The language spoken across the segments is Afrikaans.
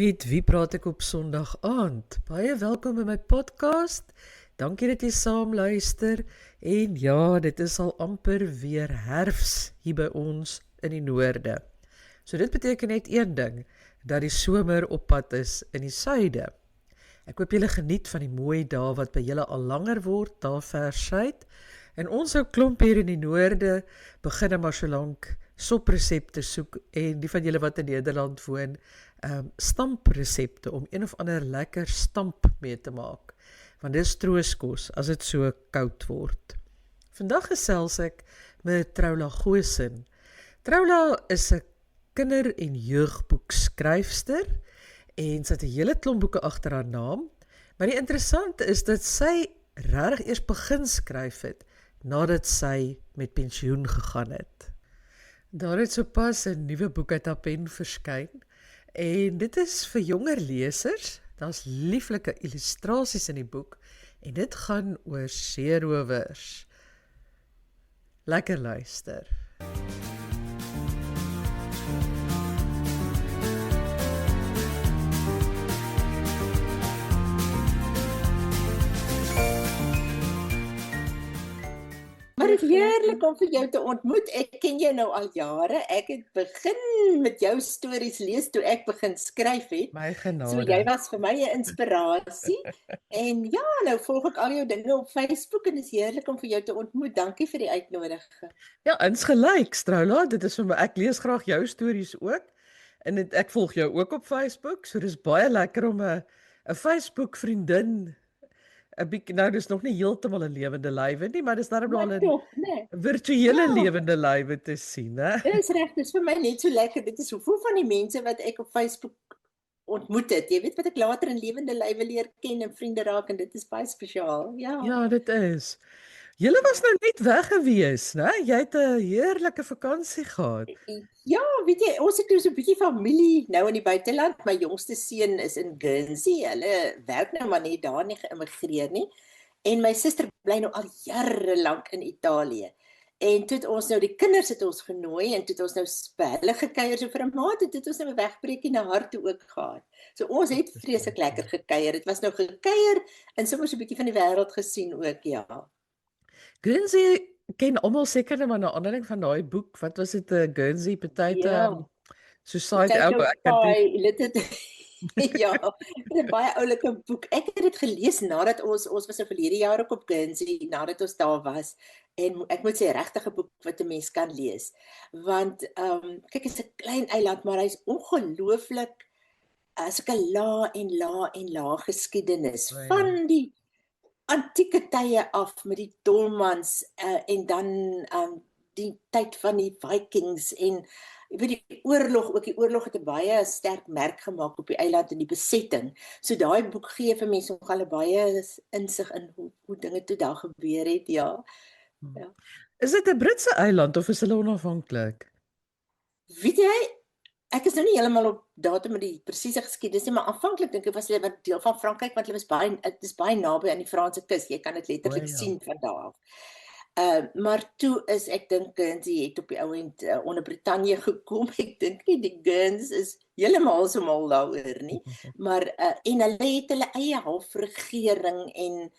Met wie praat ek op Sondag aand? Baie welkom in my podcast. Dankie dat jy saam luister. En ja, dit is al amper weer herfs hier by ons in die noorde. So dit beteken net een ding, dat die somer op pad is in die suide. Ek hoop julle geniet van die mooi dae wat by julle al langer word, daar ver suid. En ons ou klomp hier in die noorde begin maar so lank sopresepte soek en die van julle wat in Nederland woon, stampresepte om een of ander lekker stamp mee te maak. Want dit is trooskos as dit so koud word. Vandag gesels ek met Troula Goosen. Troula is 'n kinder- en jeugboekskryfster en sy het 'n hele klomp boeke agter haar naam. Maar die interessante is dat sy regtig eers begin skryf het nadat sy met pensioen gegaan het. Daar het sopas 'n nuwe boek uit haar pen verskyn en dit is vir jonger lesers. Daar's lieflike illustrasies in die boek en dit gaan oor seerowers. Lekker luister. Maar het is heerlik om vir jou te ontmoet. Ek ken jou nou al jare. Ek het begin met jou stories lees toe ek begin skryf het. My genade. So jy was vir my 'n inspirasie. En ja, nou volg ek al jou dinge op Facebook en dit is heerlik om vir jou te ontmoet. Dankie vir die uitnodiging. Ja, insgelyks, Troula, dit is vir my, ek lees graag jou stories ook. En ek volg jou ook op Facebook, so dis baie lekker om 'n Facebook vriendin 'n bietjie, nou dis nog nie heeltemal 'n lewende lywe nie, maar dis darem al 'n nee. virtuele lewende lywe te sien, hè. Dit is reg, dit is vir my net so lekker. Dit is hoeveel van die mense wat ek op Facebook ontmoet het. Jy weet wat ek later in lewende lywe leer ken en vriende raak en dit is baie spesiaal. Ja. Ja, dit is. Julle was nou net weg gewees, né? Jy het 'n heerlike vakansie gehad. Ja, weet jy, ons het nou so 'n bietjie familie nou in die buiteland. My jongste seun is in Guernsey. Hulle werk nou maar net daar, nie geïmmigreer nie. En my suster bly nou al jare lank in Italië. En toe het ons nou die kinders het ons genooi en toe het ons nou by hulle gekuier so vir 'n maand en toe het ons nou 'n wegbreekie na haar toe ook gehad. So ons het vreeslik lekker gekuier. Dit was nou gekuier en sommer so 'n bietjie van die wêreld gesien ook, ja. Guernsey ken almal seker net maar na aanleiding van daai boek. Wat was dit, Guernsey Potato Society? Ja, dit is 'n baie oulike boek. Ek het dit gelees nadat ons was nou verlede jaar ook op Guernsey, nadat ons daar was. En ek moet sê regtig 'n boek wat 'n mens kan lees. Want kyk, dit is 'n klein eiland, maar hy's ongelooflik sulke la geskiedenis van die antieke tye af met die Dolmans en dan die tyd van die Vikings en jy weet die oorlog het 'n baie sterk merk gemaak op die eiland in die besetting. So daai boek gee vir mense nogal 'n baie insig in hoe dinge toe daar gebeur het, ja. Ja. Is dit 'n Britse eiland of is hulle onafhanklik? Weet jy, ek is nou nie heeltemal op datum met die presiese geskiedenis nie, maar aanvanklik dink ek was hulle wat deel van Frankryk want hulle was dit is baie naby aan die Franse kus. Jy kan dit letterlik sien van daar af. Maar toe is ek dink Guernsey het op die ou end onder Brittanje gekom. Ek dink nie die Guerns is heeltemal so mal daaroor nie, maar en hulle het hulle eie halfregering en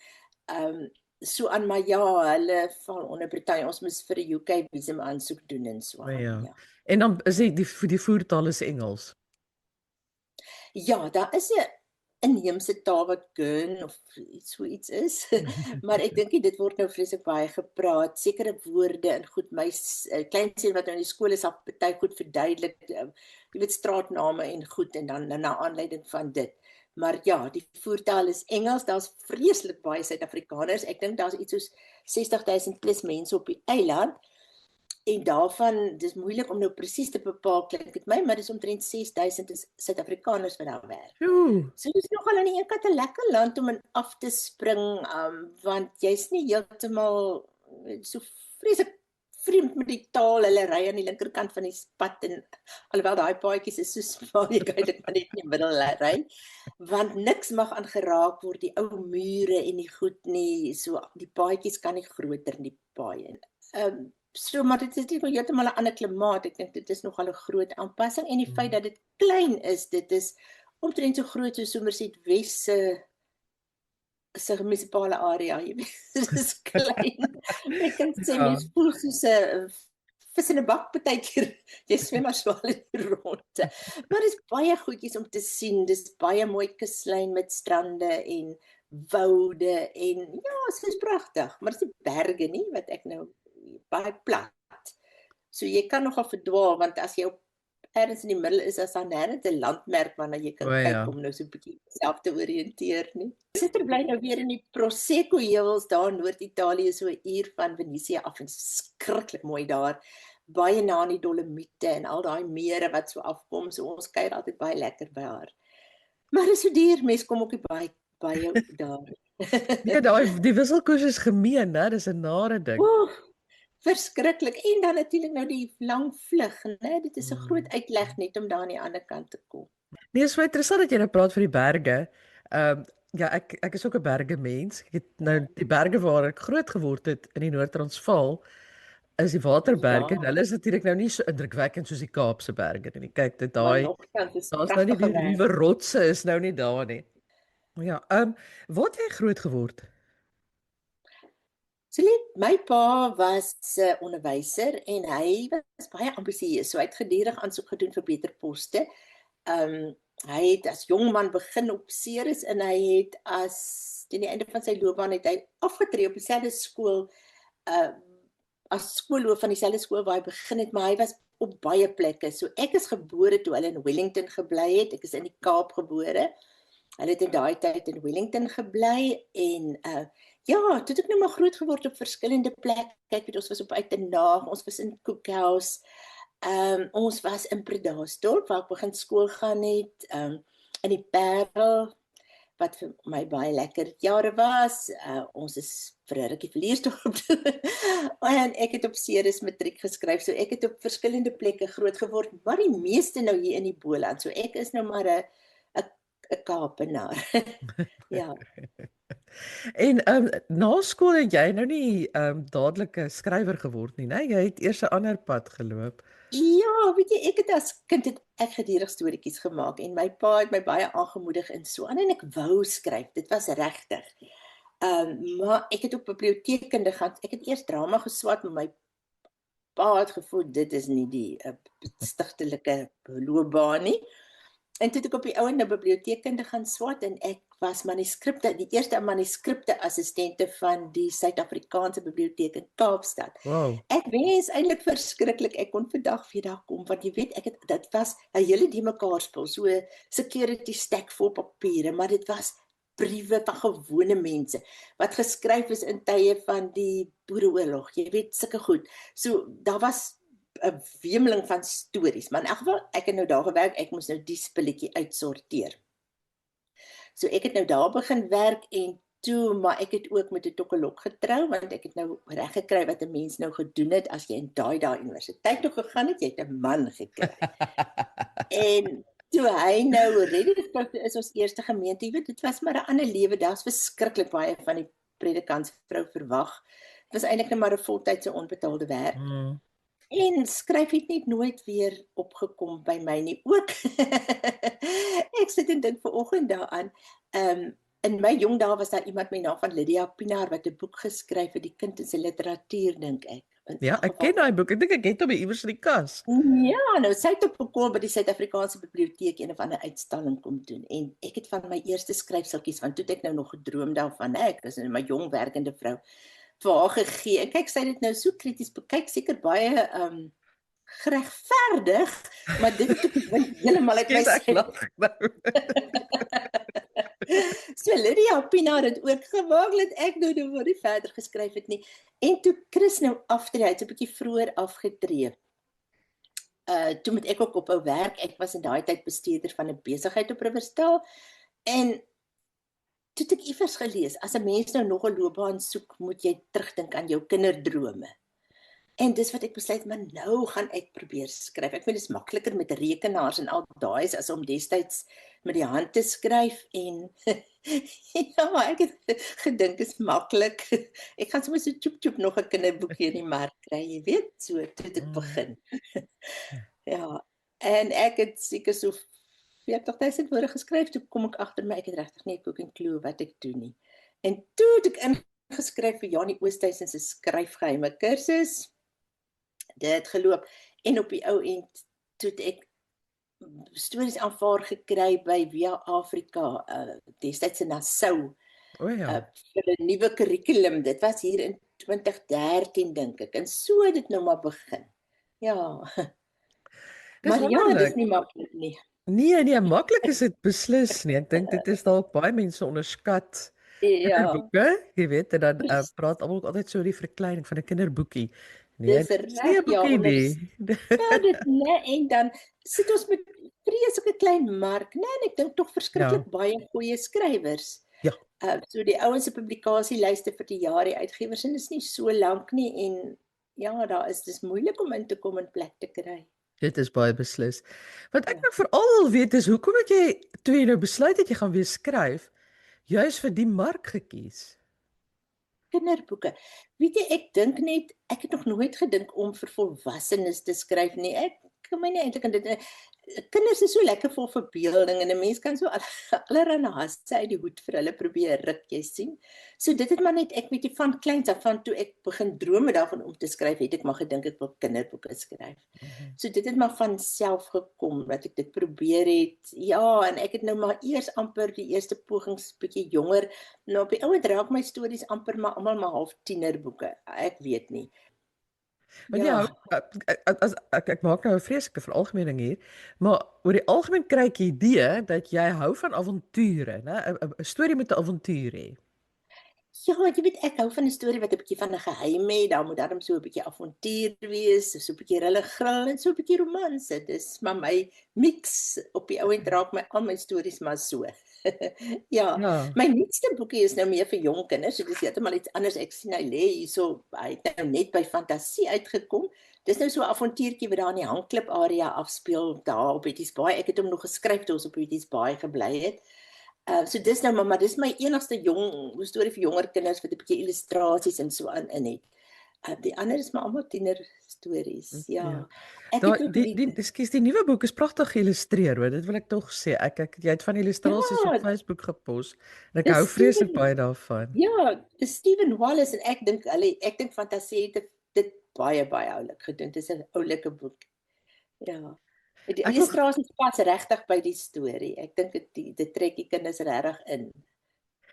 so aan, maar ja, hulle val onder Brittanje. Ons moes vir 'n UK visum aansoek doen en so aan. Ja. En dan is die voertaal is Engels. Ja, daar is 'n inheemse taal wat Gern of so iets is, maar ek dink dit word nou vreeslik baie gepraat, sekere woorde en goed, my kleinseun wat nou in die skool is, al baie goed verduidelik, jy weet straatname en goed, en dan na aanleiding van dit. Maar ja, die voertaal is Engels, daar's vreeslik baie Suid-Afrikaners, ek dink daar's iets soos 60,000 plus mense op die eiland, en daarvan, dis moeilik om nou presies te bepaal, klink dit my, maar dis omtrent 6,000 Suid-Afrikaners wat daar werk. So dis nogal aan die een kant 'n lekker land om in af te spring, want jy's nie heeltemal so vreeslik vreemd met die taal. Hulle ry aan die linkerkant van die pad en alhoewel daai paadjies is so smal, jy kan dit maar net in die middel ry, want niks mag aangeraak word, die ou mure en die goed nie, so die paadjies kan nie groter in die paaie. So, maar dit is nie heeltemal 'n ander klimaat. Ek dink dit is nogal 'n groot aanpassing en die feit dat dit klein is, dit is omtrent so groot soos Somerset Wes se munisipale area, jy weet, dit is klein. My kind sê Ja. mens voel soos 'n vis in 'n bak partykeer. Jy swem maar swaal in die ronde. Maar dis baie goedjies om te sien. Dis baie mooi kuslyn met strande en woude en ja, dit is pragtig, maar dis nie berge nie wat ek nou baie plat. So jy kan nogal verdwaal want as jy op ergens in die middel is, as daar nêrens 'n landmerk waarna jy kan O kyk ja. om nou so 'n bietjie self te oriënteer nie. Sitter bly nou weer in die Prosecco heuwels daar in Noord-Italië, so 'n uur van Venesië af en skrikkelik mooi daar. Baie na in die Dolomiete en al daai mere wat so afkom, so ons kuier altyd baie lekker by haar. Maar dis so duur, mense kom ook nie baie daar. Ja, die wisselkoers is gemeen, né? Dis 'n nare ding. Oeg, verskriklik. En dan natuurlik nou die lang vlug, né? Dit is 'n groot uitleg net om daar aan die ander kant te kom. Nee, is so interessant dat jy nou praat van die berge. Ja, ek is ook 'n bergemens. Ek het nou die berge waar ek groot geword het in die Noord-Transvaal is die Waterberge. Ja, Hulle is natuurlik nou nie so indrukwekkend soos die Kaapse berge nie. Kyk, maar nogtans is daar's nou nie pragtige die ruwe rotse is nou nie daar nie. Ja, waar het jy groot geword? So net my pa was 'n onderwyser en hy was baie ambisieus. So hy het gedurig aansoek gedoen vir beter poste. Hy het as jong man begin op Ceres en hy het teen die einde van sy loopbaan het hy afgetree op dieselfde skool as skoolhoof van dieselfde skool waar hy begin het, maar hy was op baie plekke. So ek is gebore toe hulle in Wellington gebly het. Ek is in die Kaap gebore. Hulle het in daai tyd in Wellington gebly en ja, toe het ek nou maar groot geword op verskillende plekke. Kyk, weet ons was op Uitenaag, ons was in Cookhouse, ons was in Bredasdorp waar ek begin skool gaan het, in die Parel wat vir my baie lekker jare was. Ons is vir 'n rukkie Villiersdorp toe. En ek het op Ceres matriek geskryf, so ek het op verskillende plekke groot geword, maar die meeste nou hier in die Boland. So ek is nou maar 'n Kaapenaar. Ja. En na skool het jy nou nie dadelik 'n skrywer geword nie, né? Jy het eers 'n ander pad geloop. Ja, weet jy, ek het as kind het ek gedurig storieetjies gemaak en my pa het my baie aangemoedig in so aan en ek wou skryf. Dit was regtig. Maar ek het op biblioteekkunde gaan. Ek het eers drama geswat, maar my pa het gevoel dit is nie die stigtelike loopbaan nie. En toe het ek op die ou en nou biblioteekkunde gaan swat en ek was die eerste manuskripte assistente van die Suid-Afrikaanse biblioteek in Kaapstad. Wow. Ek wens eintlik verskriklik ek kon vandag weer daar kom want jy weet dit was 'n hele die mekaar spul, so 'n security stack vol papiere, maar dit was briewe van gewone mense wat geskryf is in tye van die Boereoorlog. Jy weet sulke goed. So daar was 'n wemeling van stories, maar in elk geval ek het nou daar gewerk, ek moes nou die spulletjie uitsorteer. So ek het nou daar begin werk en toe, maar ek het ook met 'n tokkelok getrou want ek het nou reg gekry wat 'n mens nou gedoen het as jy in daai universiteit toe gegaan het, jy het 'n man gekry. En toe hy nou Reddingsbrug is ons eerste gemeente, jy weet dit was maar 'n ander lewe, daar's verskriklik baie van die predikantsvrou verwag. Dit was eintlik net maar 'n voltydse onbetaalde werk. En skryf het net nooit weer opgekom by my nie. Ook ek sit en dink vanoggend daaraan. In my jong dae was daar iemand met die naam van Lydia Pinaar wat 'n boek geskryf het, Die kind in sy literatuur, dink ek. Ja, ek ken daai boek. Ek dink ek het hom iewers in die kas. Ja, nou sy het op gekom by die Suid-Afrikaanse biblioteek een of ander uitstalling kom doen en ek het van my eerste skryfseltjies want toe het ek nou nog gedroom daarvan, ek is nou my jong werkende vrou vir haar gegee. En kyk, sy het dit nou so krities bekyk, seker baie geregverdig, maar dit het heeltemal uit my So Lydia Pinaar het ook gemaak dat ek nou nie verder geskryf het nie. En toe Chris nou aftree, hy het 'n bietjie vroeër afgetree. Toe moet ek ook ophou werk. Ek was in daai tyd bestuurder van 'n besigheid op Riverstal en toe het ek iewers gelees, as 'n mens nou nog 'n loopbaan soek, moet jy terugdink aan jou kinderdrome. En dis wat ek besluit, maar nou gaan ek probeer skryf. Ek vind dit is makliker met rekenaars en al daai as om destyds met die hand te skryf en ja, ek het gedink is maklik. Ek gaan sommer so tjoep nog 'n kinderboekie in die mark kry, jy weet, so toe het ek begin. Ja, en ek het seker so 40.000 woorde geskryf, toe kom ek agter my, ek het regtig nie 'n cooking clue wat ek doen nie. En toe het ek ingeskryf vir Janie Oosthuizen se skryfgeheime kursus, dit geloop, en op die ou end, toe het ek stories aanvaar gekry by Via Afrika, destyds in Nassau, O ja, vir 'n nuwe kurrikulum, dit was hier in 2013 dink ek, en so het dit nou maar begin. Ja, dis maar ja, dis wonderlik. nie maklik nie. Nee, maklik is dit beslis nie. Ek dink dit is dalk baie mense onderskat Ja, kinderboeke, jy weet, en dan presies. praat almal ook altyd so oor die verkleining van 'n kinderboekie. Nee, Dis dit is nie reg, 'n ja, boekie nie. onderskat dit, né, en dan sit ons met vreeslike klein mark, né, en ek dink tog Ja, verskriklik baie goeie skrywers. ja. So die ouens se publikasielyste vir die jaar, die uitgewers, en is nie so lank nie, en ja, dis moeilik om in te kom en plek te kry. Dit is baie beslis. Wat ek Ja. nou veral wil weet is hoekom het jy toe jy nou besluit het jy gaan weer skryf, juis vir die mark gekies? Kinderboeke. Weet jy, ek dink net, ek het nog nooit gedink om vir volwassenes te skryf nie. Ek kan my nie eintlik aan dit kinders is so lekker vol verbeelding en 'n mens kan so allerhande hasse uit die hoed vir hulle probeer ruk, jy sien. So dit het maar net, ek weet jy, van kleins af van toe ek begin drome daarvan om te skryf, het ek maar gedink ek wil kinderboeke skryf. Mhm. So dit het maar van self gekom dat ek dit probeer het. Ja, en ek het nou maar eers amper die eerste pogings bietjie jonger. Nou op die ouend raak my stories amper maar almal maar half tienerboeke. Ek weet nie. Want jy hou Ja. as ek maak nou 'n vreeslike veralgemening hier, maar oor die algemeen kry ek die idee dat jy hou van avonture, né? 'n storie met 'n avontuur hê. Ja, jy weet, ek hou van 'n storie wat 'n bietjie van 'n geheim het, daar moet darm so 'n bietjie avontuur wees, so 'n bietjie rille-gril en so 'n bietjie romanse. Dis maar my mix. Op die ouend raak my al my stories maar so. Ja, Ja. my nuutste boekie is nou meer vir jong kinders, so dis heeltemal iets anders. Ek sien hy lê hierso, hy het nou net by Fantasie uitgekom. Dis nou so 'n avontuurtjie wat daar in die Hangklip area afspeel, daar op Betty's Baai. Ek het hom nog geskryf toe ons op Betty's Baai gebly het. So dis nou maar dis my enigste jong storie vir jonger kinders wat 'n bietjie illustrasies en so in het. Die ander is maar almal tiener stories. Ja. Ja. Ek Daai het ook die ekskuus, die nuwe boek is pragtig geïllustreer hoor, dit wil ek tog sê. Ek jy het van die illustrasies op ja, Facebook gepost en ek dis hou vreeslik Steven baie daarvan. ja, dis Steven Wallace en ek dink Fantasie het dit baie oulik gedoen. Dis 'n oulike boek. Ja. Die Ek wil illustrasies pas regtig by die storie. Ek dink dit trek die kinders regtig in.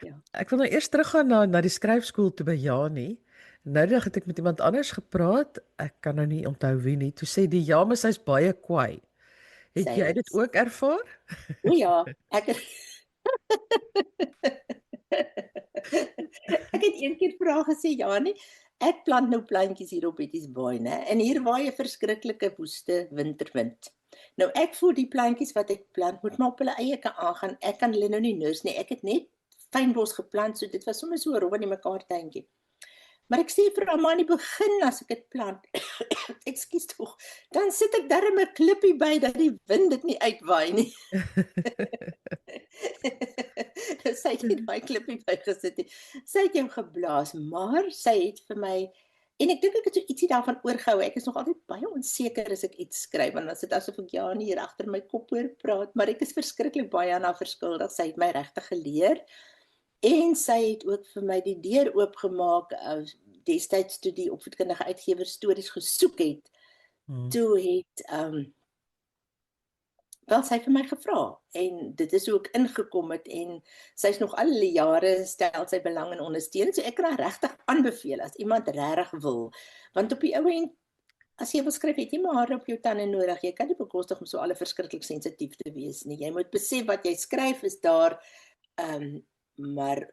Ja. ek wil nou eers teruggaan na die skryfskool toe by Janie. Nou die dag het ek met iemand anders gepraat. Ek kan nou nie onthou wie nie. Toe sê die ja, maar sy's baie kwaai. Het Sy jy dit is. ook ervaar? O ja, ek het ek het een keer vir haar gesê, Janie, ek plant nou plantjies hier op Betty's Baai, né? En hier waai 'n verskriklike woeste winterwind. Nou ek voel die plantjies wat ek plant moet maar op hulle eie kan aangaan. Ek kan hulle nou nie nurs nie. Ek het net fynbos geplant, so dit was sommer so 'n rowwe in mekaar tuintjie. Maar ek sê vir haar, maar in die begin as ek dit plant, ekskuus tog, dan sit ek darm 'n klippie by dat die wind dit nie uitwaai nie. Sy het nie daai klippie bygesit nie. Sy het jou geblaas, maar sy het vir my, en ek dink ek het so ietsie daarvan oorgehou. Ek is nog altyd baie onseker as ek iets skryf, want dan is dit asof ek ja nie hier agter my kop hoor praat, maar ek is verskriklik baie aan haar verskuldig. Sy het my regtig geleer. En sy het ook vir my die deur oopgemaak, destyds toe die opvoedkundige uitgewer stories gesoek het. Hmm. Toe het wel sy vir my gevra en dit is hoe ek ingekom het, en sy's nog al die jare stel sy belang in ondersteuning, so ek kan haar regtig aanbeveel as iemand regtig wil, want op die ou end as jy wil skryf, het jy maar hare op jou tande nodig. Jy kan nie bekostig om so alle verskriklik sensitief te wees nie. Jy moet besef wat jy skryf is daar, maar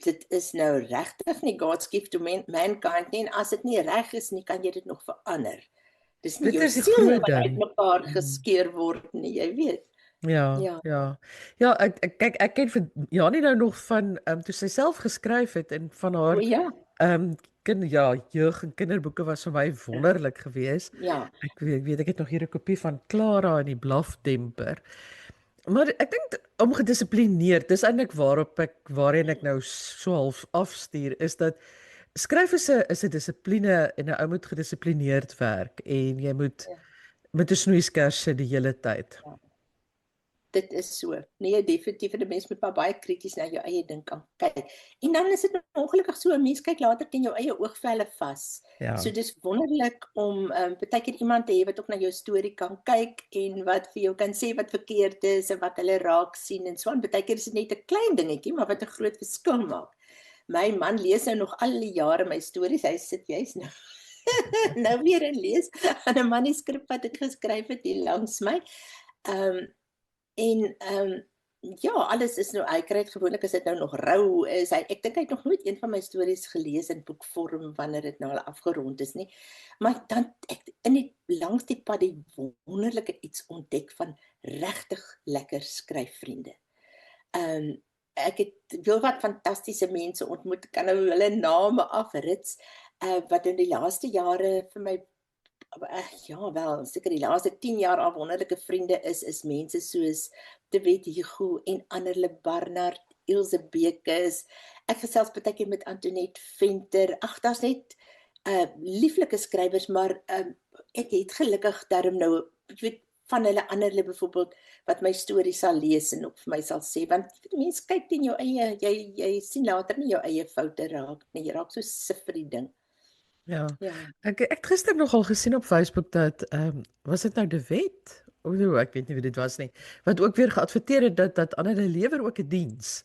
dit is nou regtig nie God's gift to mankind nie, en as dit nie reg is nie, kan jy dit nog verander. Dis nie Dit jou is die siel groot wat ding. uitmekaar geskeur word nie, jy weet. Ja, Ja. ja. Ja, ek kyk ek ken vir Janie nou nog van toe sy self geskryf het en van O haar ja, jeug en kinderboeke was vir my wonderlik geweest. ja. Ek weet ek het nog hier 'n kopie van Clara en die blafdemper. Maar ek dink om gedissiplineerd, dis eintlik waarheen ek nou so half afstuur, is dat skryf is 'n dissipline en 'n ou moet gedissiplineerd werk en jy moet Ja. met 'n snoeiskers sit die hele tyd. Dit is so. Nee, definitief, en 'n mens moet maar baie krities na jou eie ding kan kyk. En dan is dit ongelukkig so, 'n mens kyk later teen jou eie oogvelle vas. So Ja. dis wonderlik om baie keer iemand te hê wat ook na jou storie kan kyk en wat vir jou kan sê wat verkeerd is en wat hulle raak sien en so aan. Baie keer is dit net 'n klein dingetjie, maar wat 'n groot verskil maak. My man lees nou nog al die jare my stories. Hy sit juis nou nou weer en lees aan 'n manuskrip wat ek geskryf het hier langs my. Ehm En ja, alles is nou hy kry dit gewoonlik as dit nou nog rou is. Ek dink hy het nog nooit een van my stories gelees in boekvorm wanneer dit nou al afgerond is nie. Maar dan ek in die langs die pad die wonderlike iets ontdek van regtig lekker skryfvriende. Ek het heelwat fantastiese mense ontmoet. Ek kan nou hulle name afrits wat in die laaste jare vir my ja wel, seker die laaste 10 jaar al wonderlike vriende is mense soos De Wet Hugo en Annerle Barnard, Ilse Bekes. Ek gesels baie keer met Antoinette Venter. Ag, daar's net lieflike skrywers, maar ek het gelukkig daarom nou, ek weet van hulle Annerle byvoorbeeld wat my storie sal lees en ook vir my sal sê, want mense kyk teen jou eie, jy sien later nie jou eie foute raak nie, jy raak so sif vir die ding. Ja. Ja. Ek het gister nogal gesien op Facebook dat was dit nou De Wet? Ek weet nie wie dit was nie. Wat ook weer geadverteer het dat Annelie lewer ook 'n diens.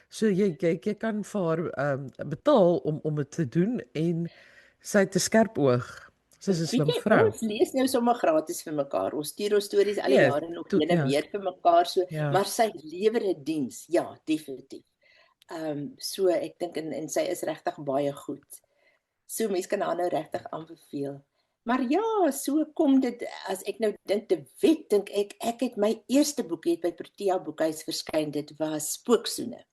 So jy kan vir haar betaal om dit te doen en sy het 'n skerp oog. Sy's 'n slim vrou. Ons lees nou sommer gratis vir mekaar. Ons stuur ons stories al die Nee, jare nog heen en ja, weer vir mekaar so, ja. maar sy lewer 'n diens. Ja, definitief. So ek dink en sy is regtig baie goed. So mense kan haar nou regtig aanbeveel. Maar ja, so kom dit as ek nou dink De Wet, dink ek het my eerste boek het by Protea Boekhuis verskyn. Dit was Spooksoene.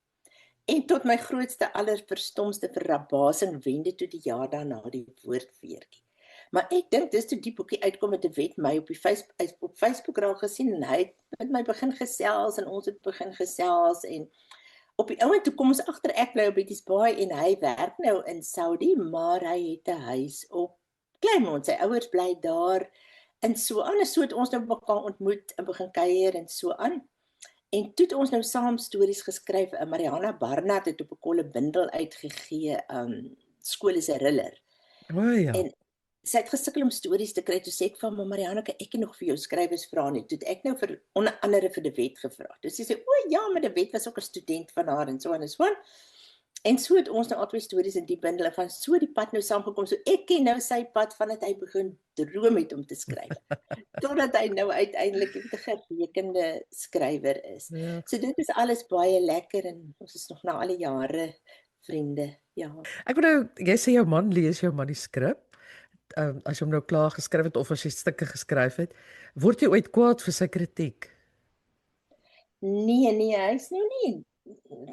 En tot my grootste allerverstomste verrabasing wende toe die jaar daarna die woordfeertjie. Maar ek dink dis toe die boekie uitkom met 'n wet my op Facebook raak gesien en hy het met my begin gesels en ons het begin gesels en op die ouend toe kom ons agter ek bly op Betty's Baai en hy werk nou in Saudi, maar hy het 'n huis op Kleinmond. Sy ouers bly daar en so aan. En so het ons nou mekaar ontmoet en begin kuier en so aan. En toe het ons nou saam stories geskryf. Mariana Barnard het op 'n kolle bundel uitgegee, Skool is 'n Riller. Ja. En sy het gesukkel om stories te kry. Toe sê ek van Mariana, ek nog vir jou skrywers vra nie. Toe het ek nou vir onder andere vir De Wet gevra. Toe sê sy, o ja, maar De Wet was ook 'n student van haar en so aan en so aan. En so het ons nou albei stories in die bundel en van so die pad nou saamgekom. So ek ken nou sy pad vandat hy begin droom het om te skryf. Totdat hy nou uiteindelik 'n gerekende skrywer is. Ja. So dit is alles baie lekker en ons is nog na al die jare vriende. Ja. Ek bedoel jy sê jou man lees jou manuskrip. As jy hom nou klaar geskryf het of as jy stukke geskryf het, word jy ooit kwaad vir sy kritiek? Nee, hy's nou nie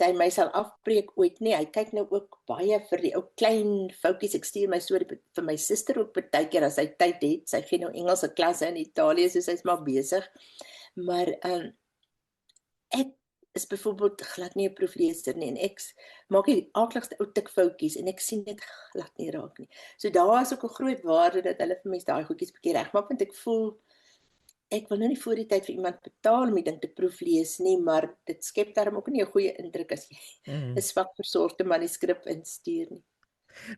hy my sal afbreek ooit nie. Hy kyk nou ook baie vir die ou klein foutjies. Ek stuur my storie vir my suster ook baie keer as hy tyd het. Sy gee nou Engelse klasse in Italië, so sy's maar besig. Maar ek is byvoorbeeld glad nie 'n proefleser nie en ek maak die aardigste ou tikfoutjies en ek sien dit glad nie raak nie. So daar is ook 'n groot waarde dat hulle vir mense daai goedjies bietjie regmaak want ek voel ek wil nou nie voor die tyd vir iemand betaal om die ding te proeflees nie, maar dit skep daarom ook nie 'n goeie indruk as jy 'n swak versorgde manuskrip instuur nie.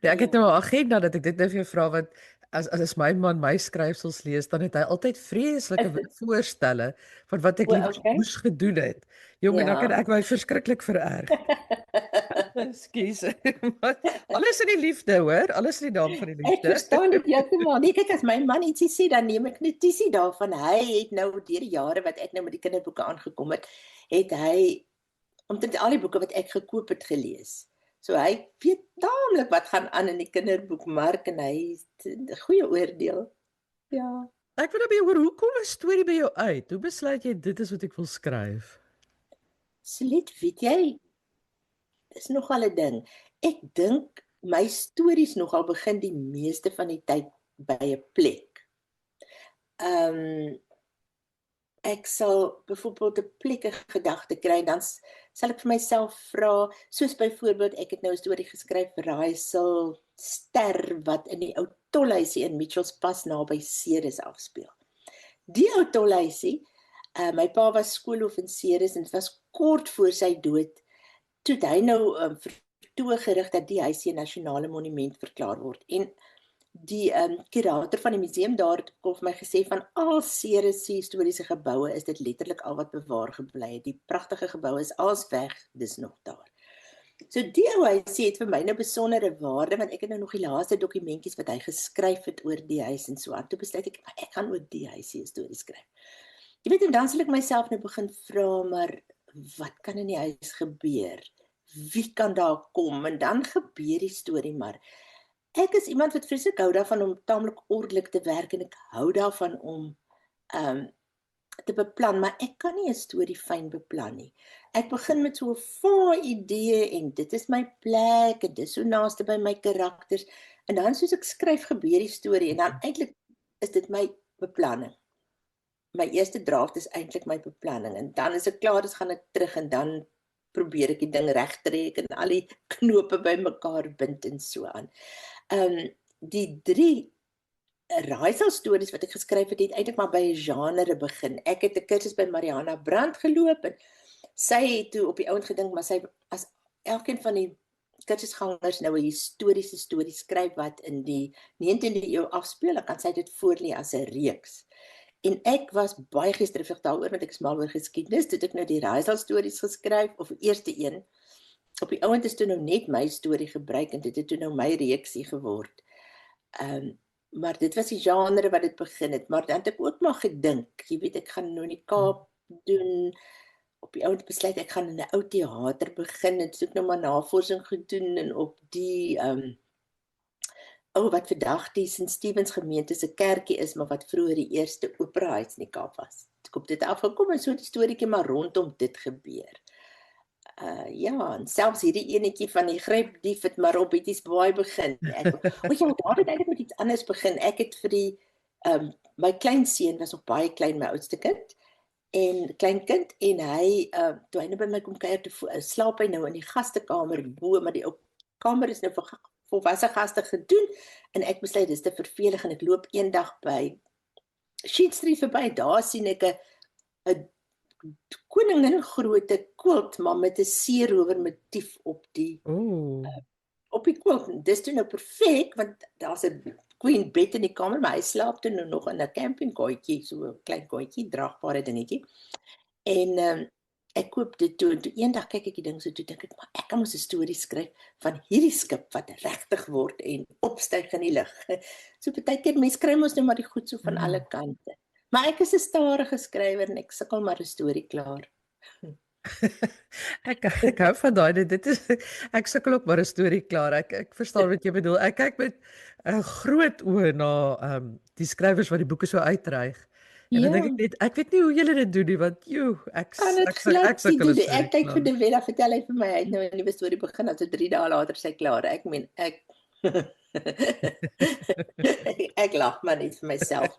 Nee, ek het nou 'n agenda dat ek dit nou vir jou vra want as my man my skryfsels lees, dan het hy altyd vreeslike voorstelle van wat ek moes gedoen het. Jong, en dan kan ek my verskriklik vererg. Ekskuus. Alles in die liefde, hoor. Alles in die naam van die liefde. Ek verstaan dit heeltemal. Nee, kyk as my man ietsie sê, dan neem ek notisie daarvan. Hy het nou deur die jare wat ek nou met die kinderboeke aangekom het hy omtrent al die boeke wat ek gekoop het gelees. So hy weet taamlik wat gaan aan in die kinderboekmark en hy het 'n goeie oordeel. Ja. Ek wil nou by jou hoor, hoe kom 'n storie by jou uit? Hoe besluit jy dit is wat ek wil skryf? Absoluut, weet jy, dis nogal 'n ding. Ek dink my stories nogal begin die meeste van die tyd by 'n plek. Ek sal byvoorbeeld 'n plek 'n gedagte kry, dan sal ek vir myself vra, soos byvoorbeeld ek het nou 'n storie geskryf vir Raaisel Ster wat in die ou tolhuisie in Mitchells Pass naby Ceres afspeel. Die ou tolhuisie My pa was skooloffiseer en dit was kort voor sy dood, toe het hy nou vertoog gerig dat die huisie 'n nasionale monument verklaar word. En die kurator van die museum daar het vir my gesê van al Ceres historiese geboue is dit letterlik al wat bewaar gebly het. Die pragtige geboue is als weg, dis nog daar. So die ou huisie het vir my nou besondere waarde, want ek het nou nog die laaste dokumentjies wat hy geskryf het oor die huis en so aan. Toe besluit ek gaan oor die huisie 'n storie skryf. Jy weet, en dan sal ek myself nou begin vra, maar wat kan in die huis gebeur? Wie kan daar kom? En dan gebeur die storie maar. Ek is iemand wat vreeslik hou daarvan om taamlik ordelik te werk en ek hou daarvan om te beplan, maar ek kan nie 'n storie fyn beplan nie. Ek begin met so 'n vae idee en dit is my plek en dis so naaste by my karakters en dan soos ek skryf gebeur die storie en dan eintlik is dit my beplanning. My eerste draft is eintlik my beplanning en dan as ek klaar is, gaan ek terug en dan probeer ek die ding regtrek en al die knope bymekaar bind en so aan. Die 3 raaiselstories wat ek geskryf het eintlik maar by 'n genre begin. Ek het 'n kursus by Mariana Brandt geloop en sy het toe op die ouend gedink, maar sy as elkeen van die kursusgangers nou 'n historiese storie skryf wat in die 19de eeu afspeel, dan kan sy dit voorlê as 'n reeks. En ek was baie gestremig daaroor want ek is mal oor geskiedenis, toe het ek nou die raaiselstories geskryf of die eerste een. Op die ouend is toe nou net my storie gebruik en dit het toe nou my reeksie geword. Maar dit was die genre wat dit begin het, maar dan het ek ook maar gedink, jy weet, ek gaan nou in die Kaap doen, op die ouend besluit ek gaan in 'n ou teater begin en soek nou maar navorsing gedoen en op die wat vandag die St. Stephen's gemeente se kerkie is, maar wat vroeër die eerste operahuis in die Kaap was. Ek het dit afgekom en so die storieetjie maar rondom dit gebeur. Ja, en selfs hierdie enetjie van die grypdief het maar op Betty's Baai begin. Ja, daar het eintlik met iets anders begin. Ek het vir die my kleinseun was nog baie klein, my oudste kind, en kleinkind en hy toe hy nou by my kom kuier toe slaap hy nou in die gastekamer bo, maar die kamer is nou vir volwasse gaste gedoen en ek besluit dis te vervelig en ek loop eendag by Sheet Street verby, daar sien ek 'n koningin grootte quilt, maar met 'n seerower motief op die quilt. Dis toe nou perfek, want daar's 'n queen bed in die kamer, maar hy slaap toe nou nog in 'n campingkotjie, so 'n klein kotjie, draagbare dingetjie. En ek koop dit toe en toe eendag kyk ek die ding so toe dink ek, maar ek kan mos 'n storie skryf van hierdie skip wat regtig word en opstyg in die lug. So partykeer mense kry mos nou maar die goed so van alle kante. Maar ek is 'n stadige skrywer en ek sukkel maar 'n storie klaar. Ek hou van daai dit is ek sukkel ook maar 'n storie klaar. Ek verstaan wat jy bedoel. Ek kyk met 'n groot oë na die skrywers wat die boeke so uitreig. En dan dink ek net ek weet nie hoe julle dit doen nie want ek sukkel 'n storie. Ek kyk vir Davida, vertel hy vir my hy het nou 'n nuwe storie begin en so 3 dae later sy klaar. Ek meen ek ek lag maar net vir myself.